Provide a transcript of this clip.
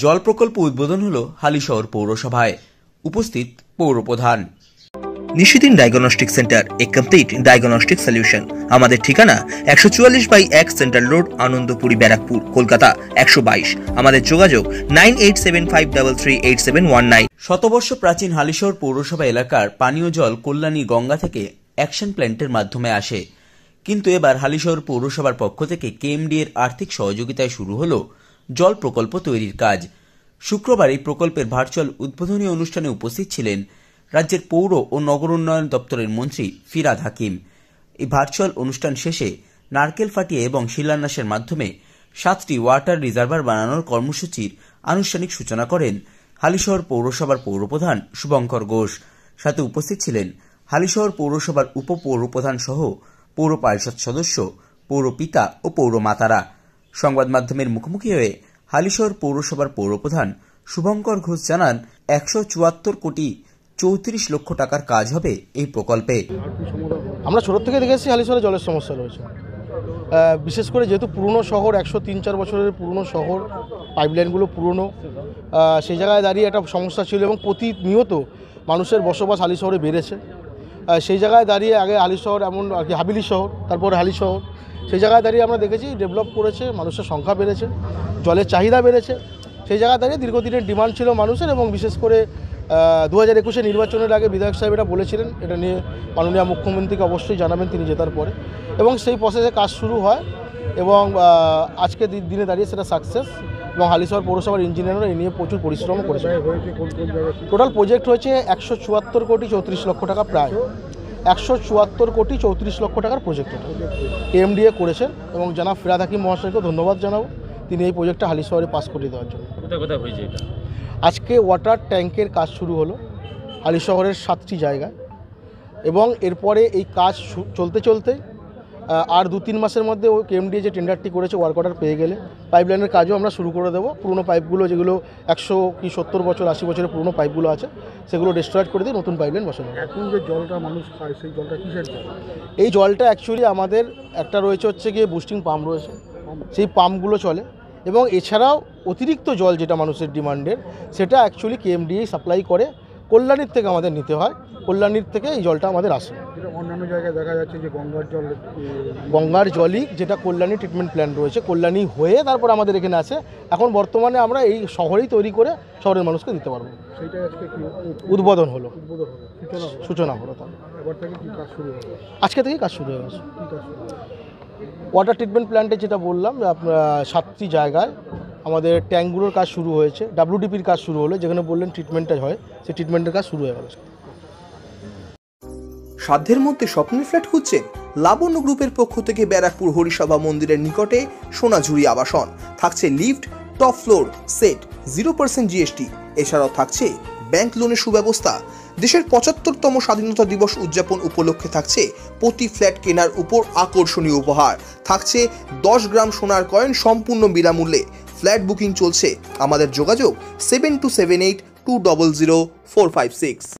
জল প্রকল্প উদ্বোধন হল হালিশহর পৌরসভায়। উপস্থিত পৌরপ্রধান। নিশিদিন ডায়াগনস্টিক সেন্টার, এ কমপ্লিট ডায়াগনস্টিক সলিউশন। আমাদের ঠিকানা 144/1 সেন্ট্রাল রোড, আনন্দপুরি, ব্যারাকপুর, কলকাতা 122। আমাদের যোগাযোগ 9875338719। শতবর্ষ প্রাচীন হালিশহর পৌরসভা এলাকার পানীয় জল কল্যাণী গঙ্গা থেকে অ্যাকশন প্ল্যান্টের মাধ্যমে আসে, কিন্তু এবার হালিশহর পৌরসভার পক্ষ থেকে কেএমডি এর আর্থিক সহযোগিতায় শুরু হল জল প্রকল্প তৈরির কাজ। শুক্রবার এই প্রকল্পের ভার্চুয়াল উদ্বোধনী অনুষ্ঠানে উপস্থিত ছিলেন রাজ্যের পৌর ও নগর উন্নয়ন দপ্তরের মন্ত্রী ফিরহাদ হাকিম। এই ভার্চুয়াল অনুষ্ঠান শেষে নারকেল ফাটিয়ে এবং শিলান্যাসের মাধ্যমে 7টি ওয়াটার রিজার্ভার বানানোর কর্মসূচির আনুষ্ঠানিক সূচনা করেন হালিশহর পৌরসভার পৌরপ্রধান শুভঙ্কর ঘোষ। সাথে উপস্থিত ছিলেন হালিশহর পৌরসভার উপপৌরপ্রধান সহ পৌর পরিষদ সদস্য, পৌরপিতা ও পৌরমাতারা। সংবাদ মাধ্যমের মুখোমুখি হয়ে হালিশহর পৌরসভার পৌরপ্রধান শুভঙ্কর ঘোষ জানান, 174 কোটি 34 লক্ষ টাকার কাজ হবে এই প্রকল্পে। আমরা ছোট থেকে দেখেছি হালিশহরে জলের সমস্যা রয়েছে, বিশেষ করে যেহেতু পুরনো শহর, 103-4 বছরের পুরনো শহর, পাইপলাইনগুলো পুরনো, সেই জায়গায় দাঁড়িয়ে একটা সমস্যা ছিল এবং প্রতিনিয়ত মানুষের বসবাস হালিশহরে বেড়েছে। সেই জায়গায় দাঁড়িয়ে আগে হালিশহর এমন আর কি হাবিলি শহর, তারপরে হালিশহর, সেই জায়গায় দাঁড়িয়ে আমরা দেখেছি ডেভেলপ করেছে, মানুষের সংখ্যা বেড়েছে, জলের চাহিদা বেড়েছে। সেই জায়গায় দাঁড়িয়ে দীর্ঘদিনের ডিমান্ড ছিল মানুষের, এবং বিশেষ করে 2021 নির্বাচনের আগে বিধায়ক সাহেব এটা বলেছিলেন, এটা নিয়ে মাননীয় মুখ্যমন্ত্রীকে অবশ্যই জানাবেন তিনি জেতার পরে, এবং সেই প্রসেসে কাজ শুরু হয় এবং আজকে দিনে দাঁড়িয়ে সেটা সাকসেস। এবং হালিশহর পৌরসভার ইঞ্জিনিয়াররা এই নিয়ে প্রচুর পরিশ্রম করেছে। টোটাল প্রজেক্ট হয়েছে 174 কোটি 34 লক্ষ টাকা, প্রায় 174 কোটি 34 লক্ষ টাকার প্রজেক্ট কেএমডিএ করেছেন, এবং জনাব ফিরহাদ হাকিম মহাশয়কে ধন্যবাদ জানাবো তিনি এই প্রজেক্টটা হালিশহরে পাস করে দেওয়ার জন্য। আজকে ওয়াটার ট্যাঙ্কের কাজ শুরু হলো হালিশহরের 7টি জায়গায়, এবং এরপরে এই কাজ চলতে চলতে আর 2-3 মাসের মধ্যে ওই কেএমডি যে টেন্ডারটি করেছে ওয়ার্ক অর্ডার পেয়ে গেলে পাইপলাইনের কাজও আমরা শুরু করে দেবো। পুরনো পাইপগুলো যেগুলো 100 কি 70 বছর 80 বছরের পুরনো পাইপগুলো আছে সেগুলো ডিস্ট্রয়েড করে দিয়ে নতুন পাইপলাইন বসানো। এখন যে জলটা মানুষ খায় সেই জলটা কিসের জল? এই জলটা অ্যাকচুয়ালি আমাদের একটা রয়েছে হচ্ছে গিয়ে বুস্টিং পাম্প রয়েছে, সেই পাম্পগুলো চলে, এবং এছাড়াও অতিরিক্ত জল যেটা মানুষের ডিমান্ডের সেটা অ্যাকচুয়ালি কেএমডিএ সাপ্লাই করে, কল্যাণীর থেকে আমাদের নিতে হয়, কল্যাণীর থেকে এই জলটা আমাদের আসে। অন্যান্য জায়গায় দেখা যাচ্ছে যে গঙ্গার জলই যেটা কল্যাণী ট্রিটমেন্ট প্ল্যান্ট রয়েছে, কল্যাণী হয়ে তারপর আমাদের এখানে আসে। এখন বর্তমানে আমরা এই শহরেই তৈরি করে শহরের মানুষকে দিতে পারবো। সেইটা আজকে কি উদ্বোধন হলো, সূচনা হলো। এবার থেকে কি কাজ শুরু হবে? আজকে থেকেই কাজ শুরু হয়ে গেছে। কি কাজ? ওয়াটার ট্রিটমেন্ট প্ল্যান্টে যেটা বললাম, আপনার 7টি জায়গায় আমাদের ট্যাঙ্কগুলোর কাজ শুরু হয়েছে, WDPর কাজ শুরু হলো, যেখানে বললেন ট্রিটমেন্টটা হয়, সেই ট্রিটমেন্টের কাজ শুরু হয়ে গেল। সাধ্যের মধ্যে স্বপ্নের ফ্ল্যাট খুঁজছেন? লাবণ্য গ্রুপের পক্ষ থেকে ব্যারাকপুর হরিসভা মন্দিরের নিকটে সোনাঝুরি আবাসন থাকছে lift, top floor, set, 0% GST। এছাড়াও থাকছে ব্যাংক লোনের সুব্যবস্থা। দেশের 75তম স্বাধীনতা দিবস উদযাপন উপলক্ষে থাকছে প্রতি ফ্ল্যাট কেনার উপর আকর্ষণীয় উপহার, থাকছে 10 গ্রাম সোনার কয়েন সম্পূর্ণ বিনামূল্যে। ফ্ল্যাট বুকিং চলছে। আমাদের যোগাযোগ 7278200456।